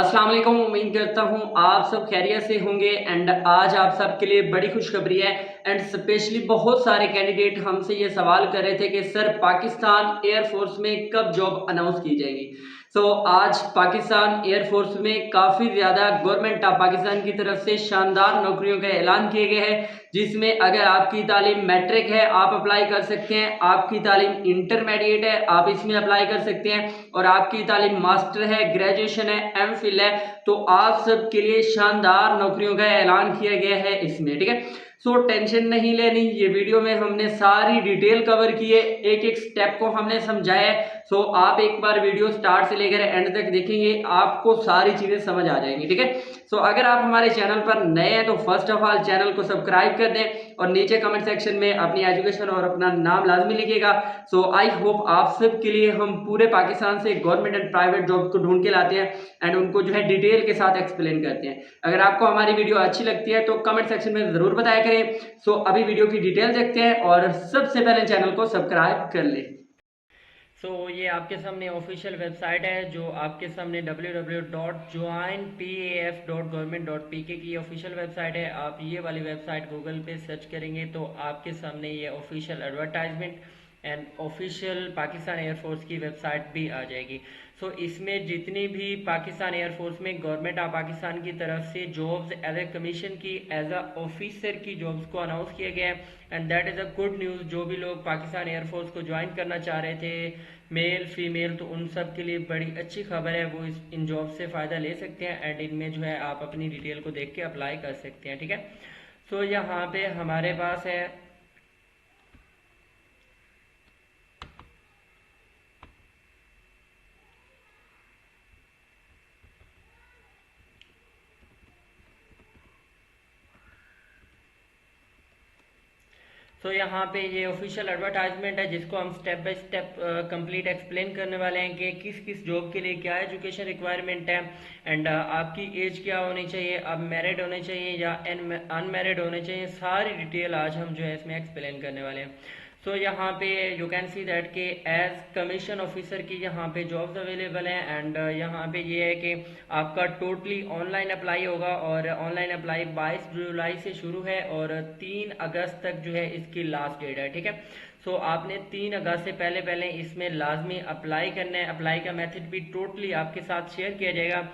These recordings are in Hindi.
अस्सलाम वालेकुम। उम्मीद करता हूँ आप सब खैरियत से होंगे एंड आज आप सबके लिए बड़ी खुशखबरी है एंड स्पेशली बहुत सारे कैंडिडेट हमसे ये सवाल कर रहे थे कि सर पाकिस्तान एयरफोर्स में कब जॉब अनाउंस की जाएगी। आज पाकिस्तान एयरफोर्स में काफ़ी ज़्यादा गवर्नमेंट ऑफ पाकिस्तान की तरफ से शानदार नौकरियों का ऐलान किए गए हैं, जिसमें अगर आपकी तालीम मैट्रिक है आप अप्लाई कर सकते हैं, आपकी तालीम इंटरमीडिएट है आप इसमें अप्लाई कर सकते हैं और आपकी तालीम मास्टर है, ग्रेजुएशन है, एमफिल है, तो आप सबके लिए शानदार नौकरियों का ऐलान किया गया है इसमें। ठीक है, टेंशन नहीं लेनी, ये वीडियो में हमने सारी डिटेल कवर की है, एक एक स्टेप को हमने समझाया है। आप एक बार वीडियो स्टार्ट से लेकर एंड तक देखेंगे आपको सारी चीजें समझ आ जाएंगी। ठीक है, अगर आप हमारे चैनल पर नए हैं तो फर्स्ट ऑफ ऑल चैनल को सब्सक्राइब कर दें और नीचे कमेंट सेक्शन में अपनी एजुकेशन और अपना नाम लाजमी लिखिएगा। आई होप आप सब के लिए हम पूरे पाकिस्तान से गवर्नमेंट एंड प्राइवेट जॉब को ढूंढ के लाते हैं एंड उनको जो है डिटेल के साथ एक्सप्लेन करते हैं। अगर आपको हमारी वीडियो अच्छी लगती है तो कमेंट सेक्शन में जरूर बताया करें। अभी वीडियो की डिटेल देखते हैं और सबसे पहले चैनल को सब्सक्राइब कर लें। ये आपके सामने ऑफिशियल वेबसाइट है जो आपके सामने www.joinpaf.government.pk की ऑफिशियल वेबसाइट है। आप ये वाली वेबसाइट गूगल पे सर्च करेंगे तो आपके सामने ये official advertisement and official Pakistan air force की वेबसाइट भी आ जाएगी। इसमें जितनी भी पाकिस्तान एयरफोर्स में गवर्नमेंट ऑफ पाकिस्तान की तरफ से जॉब्स एज ए कमीशन की एज अ ऑफिसर की जॉब्स को अनाउंस किया गया है and that is a good news. जो भी लोग पाकिस्तान एयरफोर्स को ज्वाइन करना चाह रहे थे मेल फीमेल, तो उन सब के लिए बड़ी अच्छी खबर है, वो इन जॉब से फ़ायदा ले सकते हैं एंड इनमें जो है आप अपनी डिटेल को देख के अप्लाई कर सकते हैं। ठीक है, यहाँ पे हमारे पास है यहाँ पे ये ऑफिशियल एडवर्टाइजमेंट है जिसको हम step by step complete explain करने वाले हैं कि किस किस जॉब के लिए क्या एजुकेशन रिक्वायरमेंट है एंड आपकी एज क्या होनी चाहिए, आप मैरिड होने चाहिए या अनमैरिड होने चाहिए, सारी डिटेल आज हम जो है इसमें एक्सप्लेन करने वाले हैं। यहाँ पे यू कैन सी दैट के एज कमीशन ऑफिसर की यहाँ पे जॉब्स अवेलेबल हैं एंड यहाँ पे ये है कि आपका टोटली ऑनलाइन अप्लाई होगा और ऑनलाइन अप्लाई 22 जुलाई से शुरू है और 3 अगस्त तक जो है इसकी लास्ट डेट है। ठीक है, आपने 3 अगस्त से पहले इसमें लाजमी अप्लाई करना है। अप्लाई का मेथड भी टोटली आपके साथ शेयर किया जाएगा।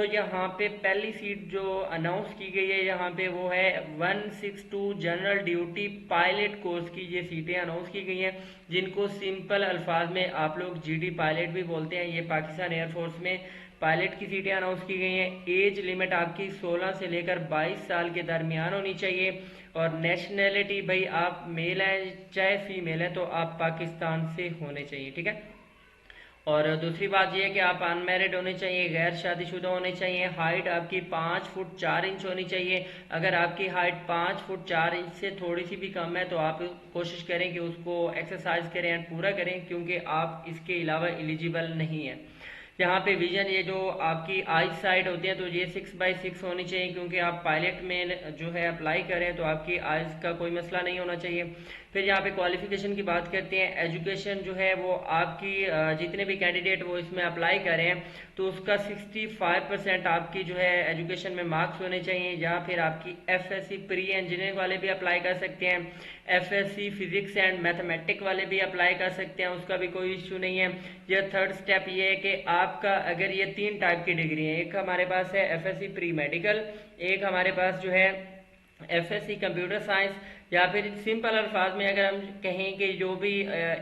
यहाँ पे पहली सीट जो अनाउंस की गई है यहाँ पे वो है 162 जनरल ड्यूटी पायलट कोर्स की ये सीटें अनाउंस की गई हैं, जिनको सिंपल अल्फाज में आप लोग जीडी पायलट भी बोलते हैं। ये पाकिस्तान एयरफोर्स में पायलट की सीटें अनाउंस की गई हैं। एज लिमिट आपकी 16 से लेकर 22 साल के दरमियान होनी चाहिए और नेशनैलिटी भाई आप मेल हैं चाहे फीमेल है तो आप पाकिस्तान से होने चाहिए। ठीक है, और दूसरी बात यह है कि आप अनमैरिड होने चाहिए, गैर शादीशुदा होने चाहिए, हाइट आपकी 5 फुट 4 इंच होनी चाहिए। अगर आपकी हाइट 5 फुट 4 इंच से थोड़ी सी भी कम है तो आप कोशिश करें कि उसको एक्सरसाइज करें एंड पूरा करें, क्योंकि आप इसके अलावा एलिजिबल नहीं है। यहाँ पे विजन ये जो आपकी आई साइड होती है तो ये 6/6 होनी चाहिए, क्योंकि आप पायलट में जो है अप्लाई करें तो आपकी आइज का कोई मसला नहीं होना चाहिए। फिर यहाँ पे क्वालिफिकेशन की बात करते हैं। एजुकेशन जो है वो आपकी जितने भी कैंडिडेट वो इसमें अप्लाई करें तो उसका 65% आपकी जो है एजुकेशन में मार्क्स होने चाहिए, या फिर आपकी एफएससी प्री इंजीनियरिंग वाले भी अप्लाई कर सकते हैं, एफएससी फिजिक्स एंड मैथमेटिक वाले भी अप्लाई कर सकते हैं, उसका भी कोई इश्यू नहीं है। यह थर्ड स्टेप ये है कि आपका अगर ये 3 टाइप की डिग्री है, एक हमारे पास है एफएससी प्री मेडिकल, एक हमारे पास जो है एफएससी कंप्यूटर साइंस, या फिर सिंपल अल्फाज में अगर हम कहें कि जो भी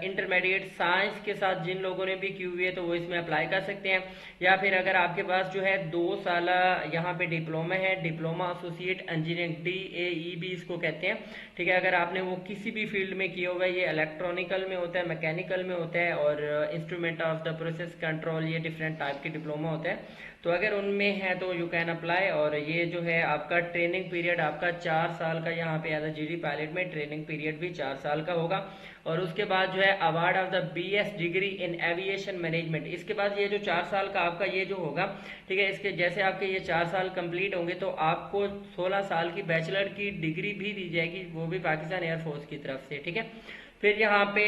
इंटरमीडिएट साइंस के साथ जिन लोगों ने भी की हुई है तो वो इसमें अप्लाई कर सकते हैं। या फिर अगर आपके पास जो है 2 साल यहाँ पे डिप्लोमा है, डिप्लोमा एसोसिएट इंजीनियरिंग DAE भी इसको कहते हैं। ठीक है, अगर आपने वो किसी भी फील्ड में किया हुआ है, ये इलेक्ट्रॉनिकल में होता है, मैकेनिकल में होता है और instrument of the process control, ये डिफरेंट टाइप के डिप्लोमा होता है। तो अगर उनमें है तो यू कैन अप्लाई। और ये जो है आपका ट्रेनिंग पीरियड आपका 4 साल का, यहाँ पे एज अ जीडी पायलट में ट्रेनिंग पीरियड भी 4 साल का होगा। और उसके बाद जो है award of the BS degree in aviation management, इसके बाद ये जो 4 साल का आपका ये जो होगा, ठीक है, इसके जैसे आपके ये 4 साल कंप्लीट होंगे तो आपको 16 साल की बैचलर की डिग्री भी दी जाएगी, वो भी पाकिस्तान एयरफोर्स की तरफ से। ठीक है, फिर यहाँ पे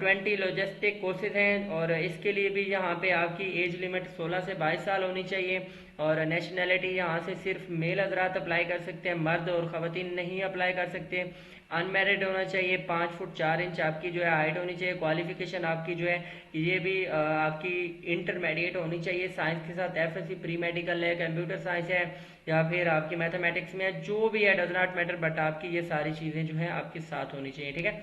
20 लॉजिस्टिक कोर्सेज हैं और इसके लिए भी यहाँ पे आपकी एज लिमिट 16 से 22 साल होनी चाहिए। और नेशनैलिटी यहाँ से सिर्फ मेल हजरात अप्लाई कर सकते हैं, मर्द और ख़वातीन नहीं अप्लाई कर सकते। अनमेरिड होना चाहिए, 5 फुट 4 इंच आपकी जो है हाइट होनी चाहिए। क्वालिफिकेशन आपकी जो है ये भी आपकी इंटरमीडिएट होनी चाहिए, साइंस के साथ एफएससी प्री मेडिकल है, कंप्यूटर साइंस है या फिर आपकी मैथमेटिक्स में है, जो भी है डज नॉट मैटर, बट आपकी ये सारी चीज़ें जो है आपके साथ होनी चाहिए। ठीक है,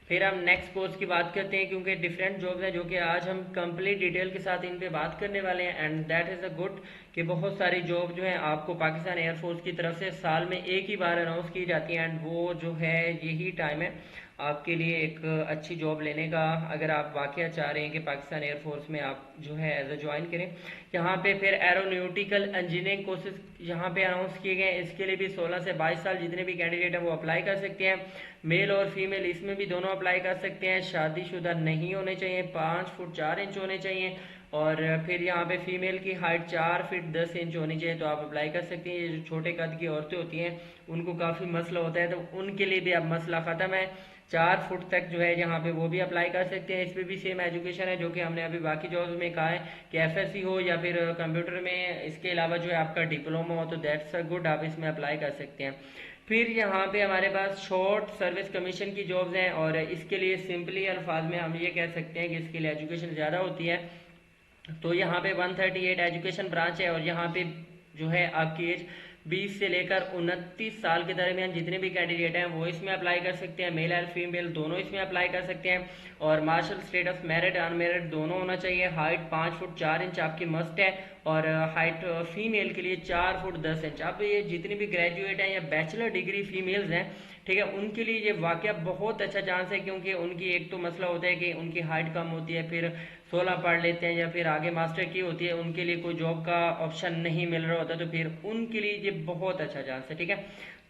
फिर हम नेक्स्ट कोर्स की बात करते हैं, क्योंकि डिफरेंट जॉब्स हैं जो कि आज हम कंप्लीट डिटेल के साथ इन पे बात करने वाले हैं। And that is a good कि बहुत सारी जॉब जो है आपको पाकिस्तान एयरफोर्स की तरफ से साल में एक ही बार अनाउंस की जाती है, एंड वो जो है यही टाइम है आपके लिए एक अच्छी जॉब लेने का, अगर आप वाकई चाह रहे हैं कि पाकिस्तान एयरफोर्स में आप जो है एज अ ज्वाइन करें। यहाँ पे फिर एरोनॉटिकल इंजीनियरिंग कोर्सेज यहाँ पे अनाउंस किए गए हैं, इसके लिए भी 16 से 22 साल जितने भी कैंडिडेट हैं वो अप्लाई कर सकते हैं। मेल और फीमेल इसमें भी दोनों अप्लाई कर सकते हैं। शादीशुदा नहीं होने चाहिए, 5 फुट 4 इंच होने चाहिए। और फिर यहाँ पे फीमेल की हाइट 4 फीट 10 इंच होनी चाहिए, तो आप अप्लाई कर सकते हैं। ये जो छोटे कद की औरतें होती हैं उनको काफ़ी मसला होता है, तो उनके लिए भी अब मसला ख़त्म है। 4 फुट तक जो है यहाँ पे वो भी अप्लाई कर सकते हैं। इस पर भी सेम एजुकेशन है जो कि हमने अभी बाकी जॉब्स में कहा है कि एफएससी हो या फिर कंप्यूटर में, इसके अलावा जो है आपका डिप्लोमा हो, तो दैट्स अ गुड, आप इसमें अप्लाई कर सकते हैं। फिर यहाँ पे हमारे पास शॉर्ट सर्विस कमीशन की जॉब्स हैं और इसके लिए सिंपली अल्फाज में हम ये कह सकते हैं कि इसके लिए एजुकेशन ज़्यादा होती है। तो यहाँ पे 138 एजुकेशन ब्रांच है और यहाँ पे जो है आपकी एज 20 से लेकर 29 साल के दरमियान जितने भी कैंडिडेट हैं वो इसमें अप्लाई कर सकते हैं। मेल और फीमेल दोनों इसमें अप्लाई कर सकते हैं। और मार्शल स्टेटस मैरिड अनमेरिड दोनों होना चाहिए। हाइट 5 फुट 4 इंच आपकी मस्ट है और हाइट फीमेल के लिए 4 फुट 10 इंच। अब ये जितनी भी ग्रेजुएट हैं या बैचलर डिग्री फीमेल्स हैं, ठीक है, उनके लिए ये वाकया बहुत अच्छा चांस है, क्योंकि उनकी एक तो मसला होता है कि उनकी हाइट कम होती है, फिर 16 पढ़ लेते हैं या फिर आगे मास्टर की होती है, उनके लिए कोई जॉब का ऑप्शन नहीं मिल रहा होता, तो फिर उनके लिए ये बहुत अच्छा चांस है। ठीक है,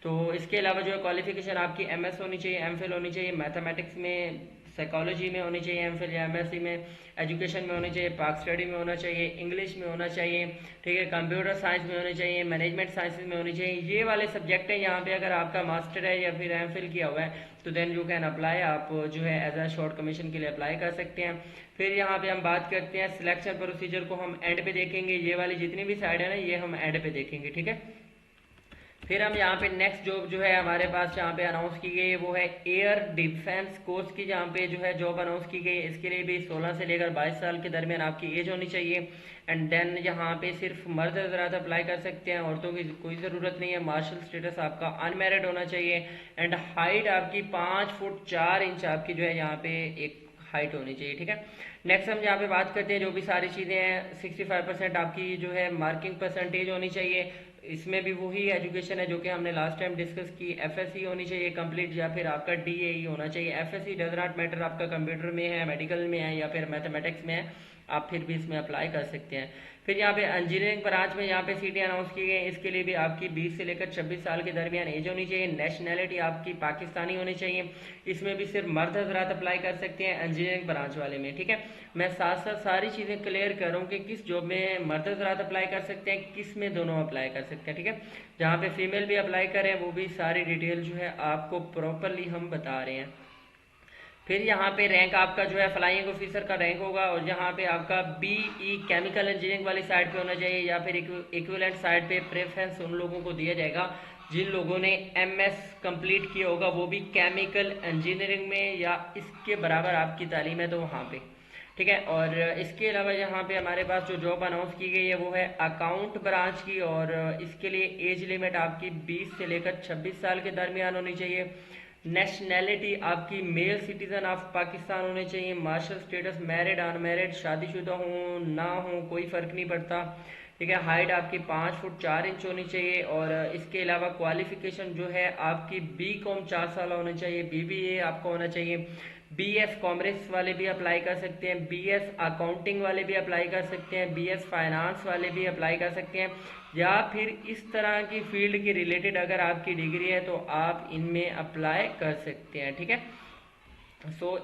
तो इसके अलावा जो है क्वालिफिकेशन आपकी एमएस होनी चाहिए, एमफिल होनी चाहिए, मैथमेटिक्स में, साइकोलॉजी में होनी चाहिए एमफिल या एमएससी में, एजुकेशन में होनी चाहिए, पाक स्टडी में होना चाहिए, इंग्लिश में होना चाहिए, ठीक है, कंप्यूटर साइंस में होनी चाहिए, मैनेजमेंट साइंसेज में होनी चाहिए। ये वाले सब्जेक्ट हैं यहाँ पे अगर आपका मास्टर है या फिर एमफिल किया हुआ है तो देन यू कैन अप्लाई, आप जो है एज अ शॉर्ट कमीशन के लिए अप्लाई कर सकते हैं। फिर यहाँ पे हम बात करते हैं सिलेक्शन प्रोसीजर को हम एंड पे देखेंगे, ये वाली जितनी भी साइड है ना ये हम एंड पे देखेंगे। ठीक है, फिर हम यहाँ पे नेक्स्ट जॉब जो है हमारे पास यहाँ पे अनाउंस की गई है वो है एयर डिफेंस कोर्स की, जहाँ पे जो है जॉब अनाउंस की गई है। इसके लिए भी 16 से लेकर 22 साल के दरमियान आपकी एज होनी चाहिए। एंड देन यहाँ पे सिर्फ मर्द हजरात अप्लाई कर सकते हैं, औरतों की कोई ज़रूरत नहीं है। मार्शल स्टेटस आपका अनमैरिड होना चाहिए एंड हाइट आपकी 5 फुट 4 इंच आपकी जो है यहाँ पे एक हाइट होनी चाहिए। ठीक है, नेक्स्ट हम यहाँ पे बात करते हैं जो भी सारी चीज़ें हैं। 65% आपकी जो है मार्किंग परसेंटेज होनी चाहिए। इसमें भी वही एजुकेशन है जो कि हमने लास्ट टाइम डिस्कस की। एफएससी होनी चाहिए कंप्लीट या फिर आपका डीएई होना चाहिए। एफएससी डज नॉट मैटर, आपका कंप्यूटर में है, मेडिकल में है या फिर मैथमेटिक्स में है, आप फिर भी इसमें अप्लाई कर सकते हैं। फिर यहाँ पे इंजीनियरिंग ब्रांच में यहाँ पे सीटें अनाउंस की गई। इसके लिए भी आपकी 20 से लेकर 26 साल के दरमियान एज होनी चाहिए। नेशनैलिटी आपकी पाकिस्तानी होनी चाहिए। इसमें भी सिर्फ मर्द हजरात अप्लाई कर सकते हैं इंजीनियरिंग ब्रांच वाले में। ठीक है, मैं साथ साथ सारी चीज़ें क्लियर कर रहा हूँ कि किस जॉब में मर्द हजरात अप्लाई कर सकते हैं, किस में दोनों अप्लाई कर सकते हैं। ठीक है, जहाँ पे फीमेल भी अप्लाई करें वो भी सारी डिटेल जो है आपको प्रॉपरली हम बता रहे हैं। फिर यहाँ पे रैंक आपका जो है फ्लाइंग ऑफिसर का रैंक होगा और यहाँ पे आपका बीई केमिकल इंजीनियरिंग वाली साइड पे होना चाहिए या फिर इक्विवेलेंट साइड पे प्रेफरेंस उन लोगों को दिया जाएगा जिन लोगों ने एमएस कंप्लीट किया होगा, वो भी केमिकल इंजीनियरिंग में या इसके बराबर आपकी तालीम है तो वहाँ पे। ठीक है, और इसके अलावा यहाँ पे हमारे पास जो जॉब अनाउंस की गई है वो है अकाउंट ब्रांच की और इसके लिए एज लिमिट आपकी 20 से लेकर 26 साल के दरमियान होनी चाहिए। नेशनैलिटी आपकी मेल सिटीजन ऑफ पाकिस्तान होने चाहिए। मार्शल स्टेटस मैरिड अनमैरिड, शादीशुदा हो ना हो कोई फ़र्क नहीं पड़ता। ठीक है, हाइट आपकी 5 फुट 4 इंच होनी चाहिए और इसके अलावा क्वालिफिकेशन जो है आपकी बीकॉम 4 साल होना चाहिए। बीबीए आपका होना चाहिए। बीएस कॉमर्स वाले भी अप्लाई कर सकते हैं, बीएस अकाउंटिंग वाले भी अप्लाई कर सकते हैं, बीएस फाइनेंस वाले भी अप्लाई कर सकते हैं, या फिर इस तरह की फील्ड के रिलेटेड अगर आपकी डिग्री है तो आप इनमें अप्लाई कर सकते हैं। ठीक है,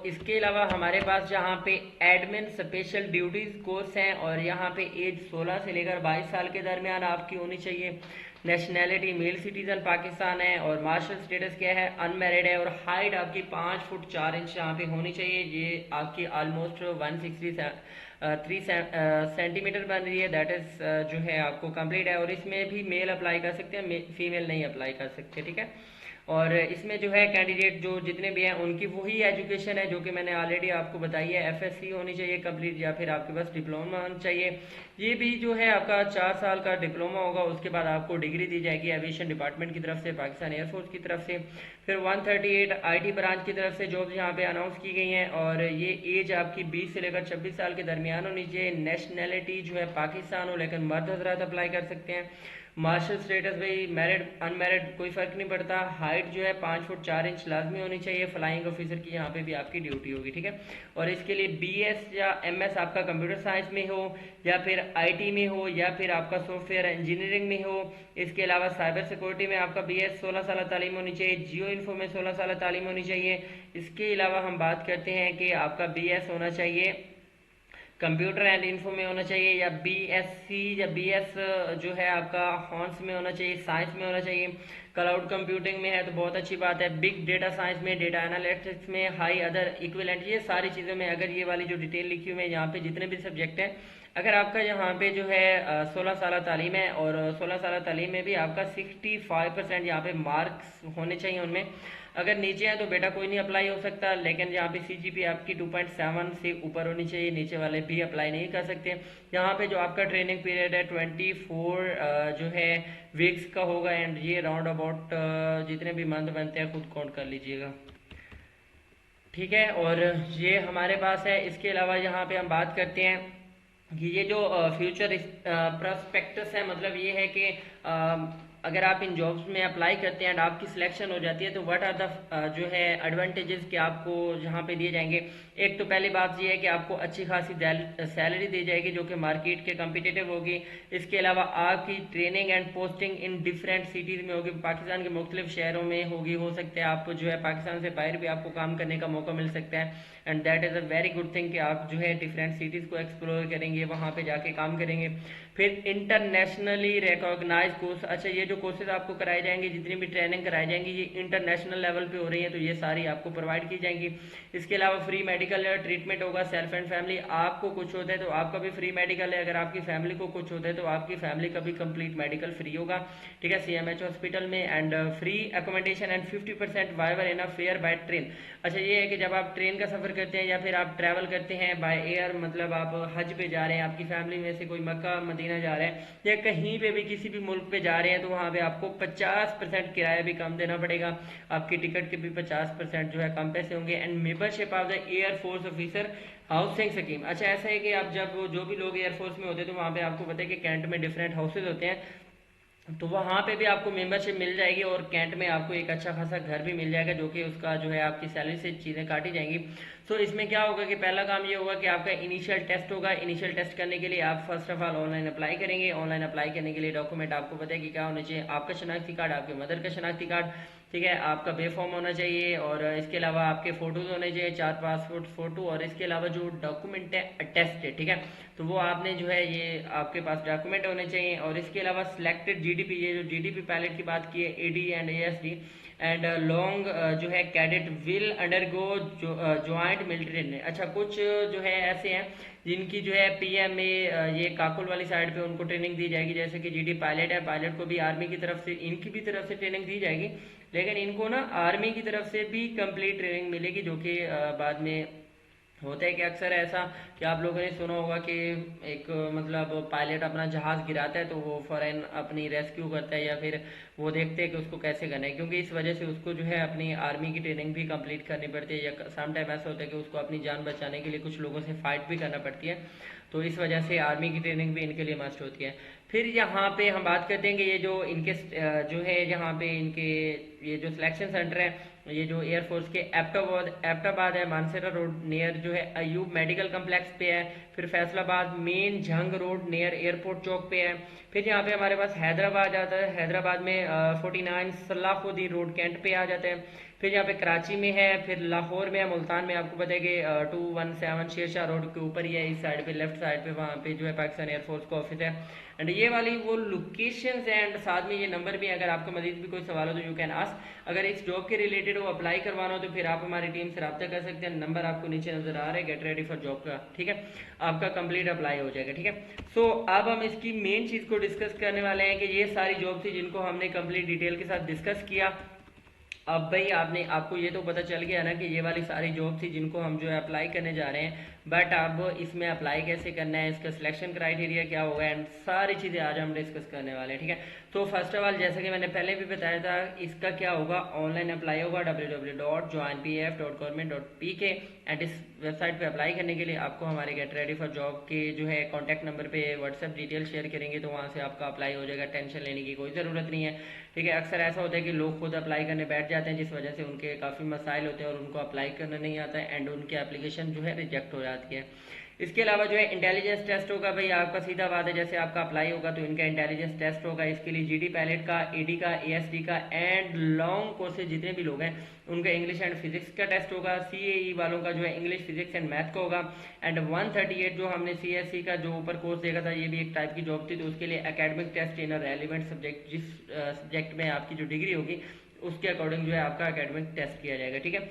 इसके अलावा हमारे पास यहाँ पे एडमिन स्पेशल ड्यूटीज कोर्स हैं और यहाँ पे एज 16 से लेकर 22 साल के दरमियान आपकी होनी चाहिए। नेशनैलिटी मेल सिटीजन पाकिस्तान है और मार्शल स्टेटस क्या है, अनमैरिड है और हाइट आपकी 5 फुट 4 इंच यहाँ पे होनी चाहिए। ये आपकी ऑलमोस्ट 163 सेंटीमीटर बन रही है, दैट इज जो है आपको कंप्लीट है। और इसमें भी मेल अप्लाई कर सकते हैं, फीमेल नहीं अप्लाई कर सकते, ठीक है। और इसमें जो है कैंडिडेट जो जितने भी हैं उनकी वही एजुकेशन है जो कि मैंने ऑलरेडी आपको बताई है, एफएससी होनी चाहिए कंप्लीट या फिर आपके पास डिप्लोमा होना चाहिए। ये भी जो है आपका 4 साल का डिप्लोमा होगा, उसके बाद आपको डिग्री दी जाएगी एविएशन डिपार्टमेंट की तरफ से, पाकिस्तान एयरफोर्स की तरफ से। फिर 138 आईटी ब्रांच की तरफ से जॉब यहाँ पे अनाउंस की गई हैं और ये एज आपकी 20 से लेकर 26 साल के दरमियान होनी चाहिए। नेशनैलिटी जो है पाकिस्तान हो, लेकिन मर्द हजरात अप्लाई कर सकते हैं। मार्शल स्टेटस भाई मैरिड अनमैरिड कोई फर्क नहीं पड़ता। हाइट जो है 5 फुट 4 इंच लाजमी होनी चाहिए। फ्लाइंग ऑफिसर की यहाँ पे भी आपकी ड्यूटी होगी, ठीक है। और इसके लिए बीएस या एमएस आपका कंप्यूटर साइंस में हो या फिर आईटी में हो या फिर आपका सॉफ्टवेयर इंजीनियरिंग में हो। इसके अलावा साइबर सिक्योरिटी में आपका बीएस 16 साल तालीम होनी चाहिए। जियो इन्फो में 16 साल तालीम होनी चाहिए। इसके अलावा हम बात करते हैं कि आपका बीएस होना चाहिए कंप्यूटर एंड इन्फो में होना चाहिए, या बीएससी या बीएस जो है आपका हॉर्न्स में होना चाहिए, साइंस में होना चाहिए। क्लाउड कंप्यूटिंग में है तो बहुत अच्छी बात है। बिग डेटा साइंस में, डेटा एनालिटिक्स में, हाई अदर इक्विवेलेंट, ये सारी चीज़ों में अगर ये वाली जो डिटेल लिखी हुई है यहाँ पे जितने भी सब्जेक्ट हैं, अगर आपका यहाँ पे जो है 16 साल तालीम है और 16 साल तालीम में भी आपका 65% यहाँ पे मार्क्स होने चाहिए उनमें। अगर नीचे है तो बेटा कोई नहीं अप्लाई हो सकता, लेकिन यहाँ पे सीजीपी आपकी 2.7 से ऊपर होनी चाहिए, नीचे वाले भी अप्लाई नहीं कर सकते। यहाँ पे जो आपका ट्रेनिंग पीरियड है 24 जो है वीक्स का होगा एंड ये राउंड अबाउट जितने भी मंथ बनते हैं खुद काउंट कर लीजिएगा, ठीक है। और ये हमारे पास है। इसके अलावा यहाँ पे हम बात करते हैं कि ये जो फ्यूचर प्रोस्पेक्टस है, मतलब ये है कि अगर आप इन जॉब्स में अप्लाई करते हैं एंड आपकी सिलेक्शन हो जाती है तो व्हाट आर द जो है एडवांटेजेस कि आपको यहाँ पे दिए जाएंगे। एक तो पहली बात ये है कि आपको अच्छी खासी सैलरी दी जाएगी जो कि मार्केट के कम्पिटिटिव होगी। इसके अलावा आपकी training and posting in different cities में होगी, पाकिस्तान के मुख्तलिफ शहरों में होगी। हो सकता है आपको जो है पाकिस्तान से बाहर भी आपको काम करने का मौका मिल सकता है and that is a very good thing कि आप जो है डिफरेंट सिटीज़ को एक्सप्लोर करेंगे, वहाँ पे जाके काम करेंगे। फिर इंटरनेशनली रिकॉग्नाइज कोर्स, अच्छा ये जो कोर्सेज आपको कराए जाएंगे, जितनी भी ट्रेनिंग कराई जाएंगी ये इंटरनेशनल लेवल पे हो रही है तो ये सारी आपको प्रोवाइड की जाएंगी। इसके अलावा फ्री मेडिकल ट्रीटमेंट होगा। सेल्फ एंड फैमिली, आपको कुछ होता है तो आपका भी फ्री मेडिकल है, अगर आपकी फैमिली को कुछ होता है तो आपकी फैमिली का भी कंप्लीट मेडिकल फ्री होगा, ठीक है, सीएमएच हॉस्पिटल में। And free accommodation and 50% Viber in a fair by train. अच्छा ये है कि जब आप ट्रेन का सफर करते हैं या फिर आप ट्रैवल करते हैं बाय एयर, मतलब आप हज पे जा रहे हैं, आपकी फैमिली में से कोई मक्का मदीना जा रहे हैं या कहीं पे भी किसी भी मुल्क पे जा रहे हैं तो वहाँ पे आपको 50% किराया भी कम देना पड़ेगा, आपकी टिकट के भी 50% जो है कम पैसे होंगे। And membership of the air force officer housing scheme, अच्छा ऐसा है कि आप जब जो भी लोग एयरफोर्स में होते हैं तो वहाँ पे आपको पता है कि कैंट में डिफरेंट हाउसेज होते हैं, तो वहाँ पे भी आपको मेंबरशिप मिल जाएगी और कैंट में आपको एक अच्छा खासा घर भी मिल जाएगा जो कि उसका जो है आपकी सैलरी से चीज़ें काटी जाएंगी। सो इसमें क्या होगा कि पहला काम ये होगा कि आपका इनिशियल टेस्ट होगा। इनिशियल टेस्ट करने के लिए आप first of all online apply करेंगे। ऑनलाइन अप्लाई करने के लिए डॉक्यूमेंट आपको पता है कि क्या होना चाहिए, आपका शनाख्ती कार्ड, आपके मदर का शनाख्ती कार्ड, ठीक है, आपका बे फॉर्म होना चाहिए और इसके अलावा आपके फ़ोटोज़ होने चाहिए, 4 पासपोर्ट फ़ोटो, और इसके अलावा जो डॉक्यूमेंट है अटेस्टेड, ठीक है, तो वो आपने जो है ये आपके पास डॉक्यूमेंट होने चाहिए। और इसके अलावा सिलेक्टेड जीडीपी, ये जो जीडीपी पायलट की बात की है, AD and ASD and long जो है cadet will undergo joint military training. अच्छा कुछ जो है ऐसे हैं जिनकी जो है पीएमए ये काकुल वाली साइड पे उनको ट्रेनिंग दी जाएगी, जैसे कि जीडी पायलट है, पायलट को भी आर्मी की तरफ से, इनकी भी तरफ से ट्रेनिंग दी जाएगी, लेकिन इनको ना आर्मी की तरफ से भी कंप्लीट ट्रेनिंग मिलेगी जो कि बाद में होता है कि अक्सर ऐसा कि आप लोगों ने सुना होगा कि एक मतलब पायलट अपना जहाज़ गिराता है तो वो फौरन अपनी रेस्क्यू करता है या फिर वो देखते हैं कि उसको कैसे करना है, क्योंकि इस वजह से उसको जो है अपनी आर्मी की ट्रेनिंग भी कंप्लीट करनी पड़ती है, या सम टाइम ऐसा होता है कि उसको अपनी जान बचाने के लिए कुछ लोगों से फाइट भी करना पड़ती है, तो इस वजह से आर्मी की ट्रेनिंग भी इनके लिए मस्ट होती है। फिर यहाँ पे हम बात करते हैं कि ये जो इनके जो है यहाँ पे इनके ये जो सिलेक्शन सेंटर है, ये जो एयरफोर्स के एबटाबाद है, मानसरा रोड नियर जो है अयूब मेडिकल कम्प्लेक्स पे है। फिर Faisalabad main Jhang road near airport chowk पे है। फिर यहाँ पे हमारे पास हैदराबाद आता है, हैदराबाद में 49 सलाहुद्दीन रोड कैंट पे आ जाता है। फिर यहाँ पे कराची में है, फिर लाहौर में है, मुल्तान में आपको पता है कि 217 शेरशाह रोड के ऊपर ही है, इस साइड पे लेफ्ट साइड पे वहाँ पे जो है पाकिस्तान एयरफोर्स का ऑफिस है। एंड ये वाली वो लोकेशंस हैं, एंड साथ में ये नंबर भी है, अगर आपको मजीद भी कोई सवाल हो तो यू कैन आस्क। अगर इस जॉब के रिलेटेड हो, अप्लाई करवाना हो, तो फिर आप हमारी टीम से रब्ता कर सकते हैं। नंबर आपको नीचे नजर आ रहा है, गेट रेडी फॉर जॉब का, ठीक है, आपका कंप्लीट अप्लाई हो जाएगा, ठीक है। सो अब हम इसकी मेन चीज को डिस्कस करने वाले हैं कि ये सारी जॉब थी जिनको हमने कंप्लीट डिटेल के साथ डिस्कस किया। अब भाई आपको ये तो पता चल गया ना कि ये वाली सारी जॉब थी जिनको हम जो है अप्लाई करने जा रहे हैं, बट अब इसमें अप्लाई कैसे करना है, इसका सिलेक्शन क्राइटेरिया क्या होगा, एंड सारी चीज़ें आज हम डिस्कस करने वाले हैं, ठीक है। तो फर्स्ट ऑफ ऑल, जैसा कि मैंने पहले भी बताया था, इसका क्या होगा, ऑनलाइन अप्लाई होगा www.joinpf.government.pk, एंड इस वेबसाइट पे अप्लाई करने के लिए आपको हमारे गेट रेडी फॉर जॉब के जो है कॉन्टैक्ट नंबर पे व्हाट्सएप डिटेल शेयर करेंगे, तो वहाँ से आपका अप्लाई हो जाएगा, टेंशन लेने की कोई ज़रूरत नहीं है, ठीक है। अक्सर ऐसा होता है कि लोग खुद अप्लाई करने बैठ जाते हैं, जिस वजह से उनके काफ़ी मसाइल होते हैं और उनको अप्लाई करना नहीं आता है, एंड उनकी एप्लीकेशन जो है रिजेक्ट हो जाती है। इसके अलावा जो है इंटेलिजेंस टेस्ट होगा, भाई आपका सीधा बात है, जैसे आपका अप्लाई होगा तो इनका इंटेलिजेंस टेस्ट होगा। इसके लिए जीडी पायलट का, एडी का, एएसडी का एंड लॉन्ग कोर्सेज जितने भी लोग हैं उनका इंग्लिश एंड फिजिक्स का टेस्ट होगा। सीएई वालों का जो है इंग्लिश, फिजिक्स एंड मैथ का होगा। एंड 138 जो हमने सीएससी का जो ऊपर कोर्स देखा था, ये भी एक टाइप की जॉब थी, तो उसके लिए academic test in relevant subject, जिस सब्जेक्ट में आपकी जो डिग्री होगी उसके अकॉर्डिंग जो है आपका एकेडमिक टेस्ट किया जाएगा, ठीक है।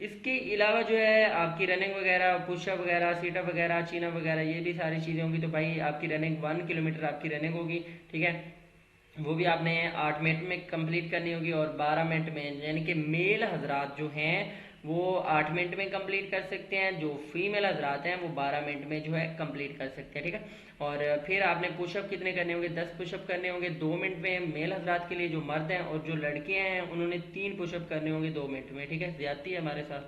इसके अलावा जो है आपकी रनिंग वगैरह, पुशअप वगैरह, सीटअप वगैरह, चीनअप वगैरह, ये भी सारी चीज़ें होंगी। तो भाई आपकी रनिंग 1 किलोमीटर आपकी रनिंग होगी, ठीक है, वो भी आपने 8 मिनट में कंप्लीट करनी होगी, और 12 मिनट में, यानी कि मेल हजरात जो हैं वो 8 मिनट में कंप्लीट कर सकते हैं, जो फीमेल हजरात हैं वो 12 मिनट में जो है कंप्लीट कर सकते हैं, ठीक है। और फिर आपने पुशअप कितने करने होंगे, 10 पुशअप करने होंगे 2 मिनट में मेल हजरात के लिए जो मर्द हैं, और जो लड़कियां हैं उन्होंने 3 पुशअप करने होंगे 2 मिनट में, ठीक है, ज्यादती है हमारे साथ।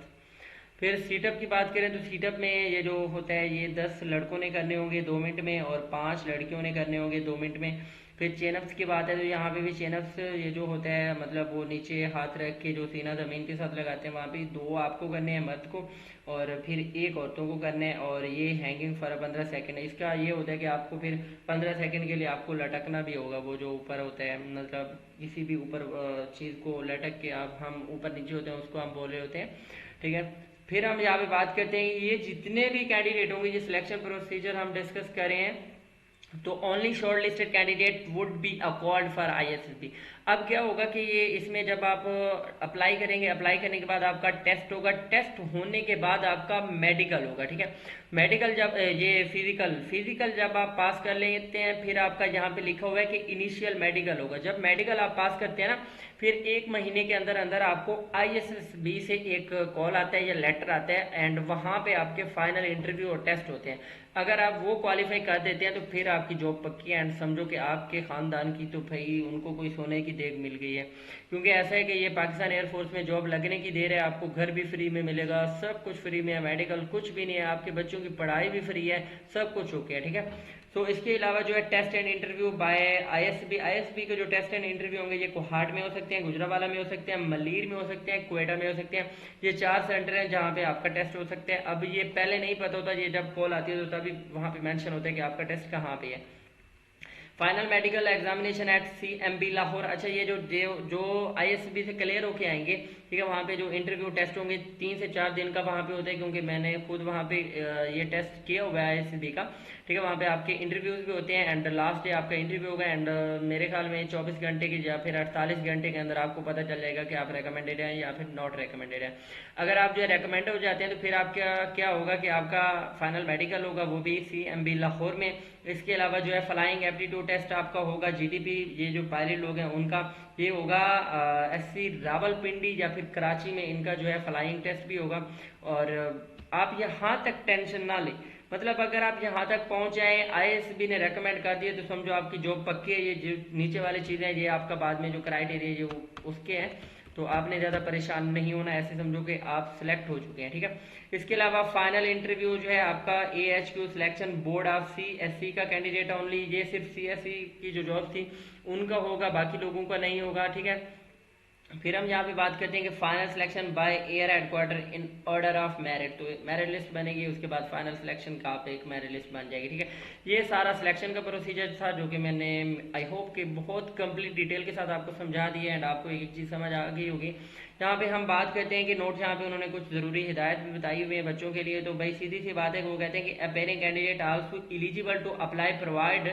फिर सीटअप की बात करें तो सीटअप में ये जो होता है ये 10 लड़कों ने करने होंगे 2 मिनट में, और 5 लड़कियों ने करने होंगे 2 मिनट में। फिर चेनअप्स की बात है तो यहाँ पे भी चेनअप्स ये जो होता है, मतलब वो नीचे हाथ रख के जो सीना ज़मीन के साथ लगाते हैं, वहाँ पे 2 आपको करने हैं मर्द को, और फिर 1 औरतों को करना है, और ये हैंगिंग फॉर 15 सेकंड है। इसका ये होता है कि आपको फिर 15 सेकंड के लिए आपको लटकना भी होगा, वो जो ऊपर होता है, मतलब किसी भी ऊपर चीज़ को लटक के आप, हम ऊपर नीचे होते हैं उसको हम बोल रहे होते हैं, ठीक है। फिर हम यहाँ पे बात करते हैं, ये जितने भी कैंडिडेट होंगे, ये सिलेक्शन प्रोसीजर हम डिस्कस कर रहे हैं, तो only short listed candidate would be accord for ISSB. अब क्या होगा कि ये इसमें जब आप अप्लाई करेंगे, अप्लाई करने के बाद आपका टेस्ट होगा, टेस्ट होने के बाद आपका मेडिकल होगा, ठीक है। मेडिकल जब ये फिजिकल जब आप पास कर लेते हैं, फिर आपका यहाँ पे लिखा हुआ है कि इनिशियल मेडिकल होगा। जब मेडिकल आप पास करते हैं ना, फिर 1 महीने के अंदर अंदर आपको आईएसएसबी से एक कॉल आता है या लेटर आता है, एंड वहाँ पे आपके फाइनल इंटरव्यू और टेस्ट होते हैं। अगर आप वो क्वालिफाई कर देते हैं तो फिर आपकी जॉब पक्की है, एंड समझो कि आपके खानदान की तो भाई उनको कोई सोने की देग मिल गई है। क्योंकि ऐसा है कि ये पाकिस्तान एयरफोर्स में जॉब लगने की देर है, आपको घर भी फ्री में मिलेगा, सब कुछ फ्री में है, मेडिकल कुछ भी नहीं है, आपके बच्चों की पढ़ाई भी फ्री है, सब कुछ ओके है, ठीक है। तो इसके अलावा जो है test and interview by ISB के जो टेस्ट एंड इंटरव्यू होंगे, ये कोहाट में हो सकते हैं, गुजरावाला में हो सकते हैं, मलीर में हो सकते हैं, क्वेटा में हो सकते हैं। ये 4 सेंटर हैं जहाँ पे आपका टेस्ट हो सकता है। अब ये पहले नहीं पता होता, ये जब कॉल आती है तो तभी वहाँ पे मेंशन होता है कि आपका टेस्ट कहाँ पे है। Final medical examination eight CMB Lahore. अच्छा, ये जो आईएसबी से क्लियर होके आएंगे, ठीक है, वहाँ पे जो इंटरव्यू टेस्ट होंगे 3 से 4 दिन का वहाँ पे होता है, क्योंकि मैंने खुद वहाँ पे ये टेस्ट किया हुआ है आईएसबी का, ठीक है। वहाँ पे आपके इंटरव्यूज भी होते हैं, एंड लास्ट डे आपका इंटरव्यू होगा, एंड मेरे ख्याल में 24 घंटे की या फिर 48 घंटे के अंदर आपको पता चल जाएगा कि आप रिकमेंडेड हैं या फिर नॉट रिकमेंडेड है। अगर आप जो है रिकमेंड हो जाते हैं तो फिर आप क्या होगा कि आपका फाइनल मेडिकल होगा, वो भी CMB लाहौर में। इसके अलावा जो है फ्लाइंग एप्टीट्यूड टेस्ट आपका होगा GDP, ये जो पायलट लोग हैं उनका, ये होगा SC रावलपिंडी या फिर कराची में, इनका जो है फ्लाइंग टेस्ट भी होगा। और आप यहाँ तक टेंशन ना लें, मतलब अगर आप यहाँ तक पहुँच जाए, आईएसबी ने रेकमेंड कर दिया, तो समझो आपकी जॉब पक्की है। ये जो नीचे वाली चीज़ें हैं, ये आपका बाद में जो क्राइटेरिया जो उसके हैं, तो आपने ज़्यादा परेशान नहीं होना, ऐसे समझो कि आप सिलेक्ट हो चुके हैं, ठीक है। इसके अलावा फाइनल इंटरव्यू जो है आपका AHQ selection board of CSE का कैंडिडेट ओनली, ये सिर्फ CSE की जो जॉब थी उनका होगा, बाकी लोगों का नहीं होगा, ठीक है। फिर हम यहाँ पे बात करते हैं कि final selection by air headquarter in order of merit. तो मेरिट लिस्ट बनेगी, उसके बाद फाइनल सिलेक्शन का आप एक मेरिट लिस्ट बन जाएगी। ठीक है, ये सारा सिलेक्शन का प्रोसीजर था जो कि मैंने आई होप कि बहुत कंप्लीट डिटेल के साथ आपको समझा दिया एंड आपको एक एक चीज़ समझ आ गई होगी। यहाँ पे हम बात करते हैं कि नोट्स यहाँ पे उन्होंने कुछ ज़रूरी हिदायत भी बताई हुई है बच्चों के लिए। तो भाई सीधी सी बात है कि वो कहते हैं कि appearing candidate also eligible to apply provide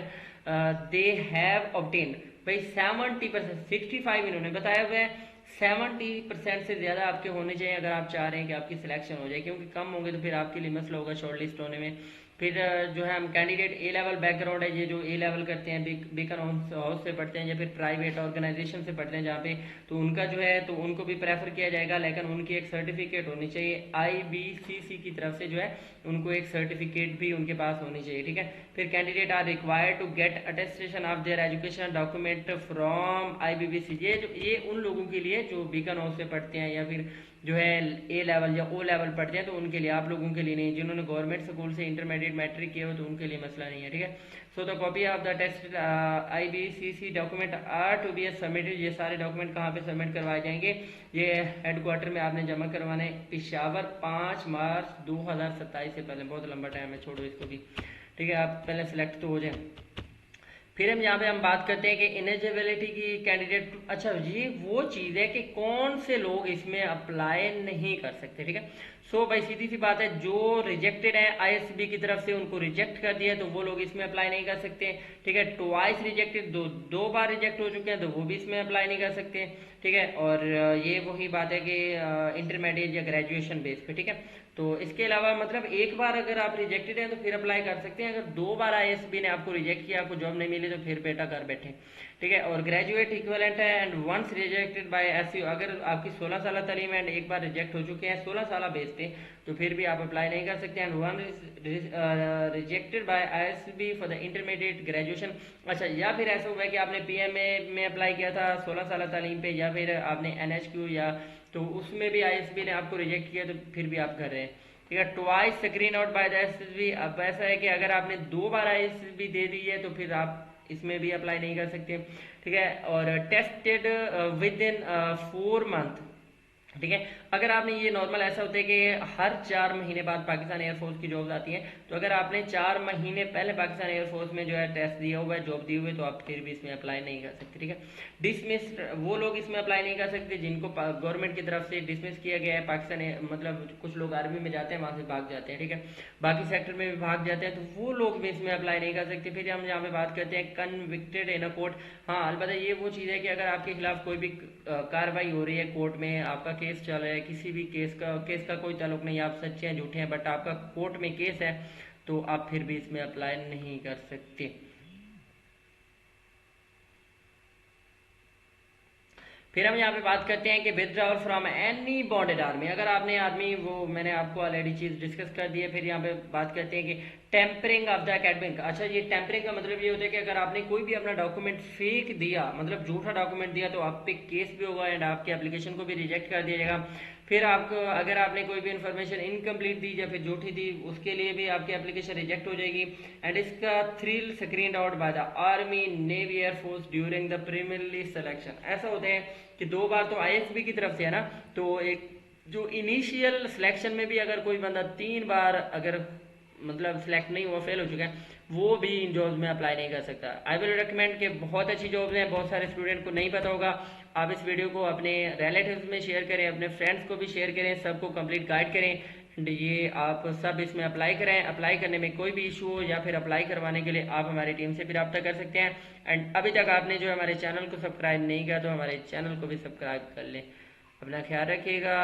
they have obtain. भाई 70%, 65 इन्होंने बताया हुआ है, 70% से ज़्यादा आपके होने चाहिए अगर आप चाह रहे हैं कि आपकी सिलेक्शन हो जाए, क्योंकि कम होंगे तो फिर आपके लिए मसला होगा शॉर्ट लिस्ट होने में। फिर जो है हम कैंडिडेट ए लेवल बैकग्राउंड है, ये जो ए लेवल करते हैं बीकन हाउस से पढ़ते हैं या फिर प्राइवेट ऑर्गेनाइजेशन से पढ़ते हैं जहाँ पे, तो उनका जो है तो उनको भी प्रेफर किया जाएगा, लेकिन उनकी एक सर्टिफिकेट होनी चाहिए IBCC की तरफ से जो है, उनको एक सर्टिफिकेट भी उनके पास होनी चाहिए। ठीक है, फिर candidate are required to get attestation of their education document from IBBC। ये उन लोगों के लिए जो बीकन हाउस से पढ़ते हैं या फिर जो है ए लेवल या ओ लेवल पढ़ते हैं, तो उनके लिए, आप लोगों के लिए नहीं। जिन्होंने गवर्नमेंट स्कूल से इंटरमीडिएट मैट्रिक किया हो तो उनके लिए मसला नहीं है। ठीक है, so the copy of the test IBCC document are to be submitted. ये सारे डॉक्यूमेंट कहाँ पे सबमिट करवाए जाएंगे? ये हेडक्वार्टर में आपने जमा करवाने, पेशावर 5 मार्च 2027 से पहले। बहुत लंबा टाइम है, छोड़ो इसको भी। ठीक है, आप पहले सेलेक्ट तो हो जाए। फिर हम यहाँ पे हम बात करते हैं कि इनेजिबिलिटी की कैंडिडेट। अच्छा, ये वो चीज़ है कि कौन से लोग इसमें अप्लाई नहीं कर सकते। ठीक है, सो भाई सीधी सी बात है, जो रिजेक्टेड है ISB की तरफ से, उनको रिजेक्ट कर दिया तो वो लोग इसमें अप्लाई नहीं कर सकते। ठीक है, ट्वाइस रिजेक्टेड, दो बार रिजेक्ट हो चुके हैं तो वो भी इसमें अप्लाई नहीं कर सकते। ठीक है, और ये वही बात है कि इंटरमीडिएट या ग्रेजुएशन बेस पे। ठीक है, तो इसके अलावा मतलब एक बार अगर आप रिजेक्टेड हैं तो फिर अप्लाई कर सकते हैं। अगर 2 बार ISB ने आपको रिजेक्ट किया, आपको जॉब नहीं मिली, तो फिर बेटा घर बैठे। ठीक है, और ग्रेजुएट इक्विवेलेंट है and once rejected by SU। अगर आपकी 16 साल तालीम एंड एक बार रिजेक्ट हो चुके हैं 16 साल बेस पे, तो फिर भी आप अप्लाई नहीं कर सकते। And one rejected by ISB for the intermediate graduation. अच्छा, या फिर ऐसा हुआ है कि आपने PMA में अप्लाई किया था 16 साल तालीम पे, या फिर आपने NHQ या, तो उसमें भी ISB ने आपको रिजेक्ट किया, तो फिर भी आप कर रहे हैं। ठीक है, twice screen out by the SSB। अब ऐसा है कि अगर आपने 2 बार ISB दे दी है तो फिर आप इसमें भी अप्लाई नहीं कर सकते। ठीक है, और टेस्टेड विद इन 4 मंथ। ठीक है, अगर आपने, ये नॉर्मल ऐसा होता है कि हर 4 महीने बाद पाकिस्तान एयरफोर्स की जॉब्स आती हैं, तो अगर आपने 4 महीने पहले पाकिस्तान एयरफोर्स में जो है टेस्ट दिया हुआ है, जॉब दी हुई है, तो आप फिर भी इसमें अप्लाई नहीं कर सकते। ठीक है, डिसमिस, वो लोग इसमें अप्लाई नहीं कर सकते जिनको गवर्नमेंट की तरफ से डिसमिस किया गया है। पाकिस्तान मतलब कुछ लोग आर्मी में जाते हैं, वहां से भाग जाते हैं। ठीक है, बाकी सेक्टर में भी भाग जाते हैं, तो वो लोग भी इसमें अप्लाई नहीं कर सकते। फिर हम यहाँ पे बात करते हैं कन्विक्टेड इन अ कोर्ट। हाँ, अलबत्ता ये वो चीज़ है कि अगर आपके खिलाफ कोई भी कार्रवाई हो रही है कोर्ट में, आपका केस चल रहा है, किसी भी केस का कोई ताल्लुक नहीं, आप सच्चे हैं झूठे हैं, बट आपका कोर्ट में केस है, तो आप फिर भी इसमें अप्लाई नहीं कर सकते। फिर हम यहाँ पे बात करते हैं कि withdrawal from any bonded army. अगर आपने आर्मी, वो मैंने आपको ऑलरेडी चीज़ डिस्कस कर दी है। फिर यहाँ पे बात करते हैं कि टेम्परिंग ऑफ द एकेडमिक। अच्छा, ये टेम्परिंग का मतलब ये होता है कि अगर आपने कोई भी अपना डॉक्यूमेंट फेक दिया, मतलब झूठा डॉक्यूमेंट दिया, तो आप पे केस भी होगा एंड आपके एप्लीकेशन को भी रिजेक्ट कर दिया जाएगा। फिर आपको, अगर आपने कोई भी इन्फॉर्मेशन इनकम्प्लीट दी या फिर झूठी दी, उसके लिए भी आपकी एप्लीकेशन रिजेक्ट हो जाएगी। एंड इसका thrill screen out by the army, navy, air force during the preliminary selection. ऐसा होता है कि 2 बार तो ISB की तरफ से है ना, तो एक जो इनिशियल सिलेक्शन में भी अगर कोई बंदा 3 बार अगर मतलब सिलेक्ट नहीं हुआ, फेल हो चुका है, वो भी इन जॉब्स में अप्लाई नहीं कर सकता। आई विल रिकमेंड के बहुत अच्छी जॉब्स हैं, बहुत सारे स्टूडेंट को नहीं पता होगा। आप इस वीडियो को अपने रिलेटिव्स में शेयर करें, अपने फ्रेंड्स को भी शेयर करें, सबको कंप्लीट गाइड करें एंड ये आप सब इसमें अप्लाई करें। अप्लाई करने में कोई भी इशू हो या फिर अप्लाई करवाने के लिए आप हमारी टीम से भी रब्ता कर सकते हैं। एंड अभी तक आपने जो हमारे चैनल को सब्सक्राइब नहीं किया तो हमारे चैनल को भी सब्सक्राइब कर लें। अपना ख्याल रखिएगा।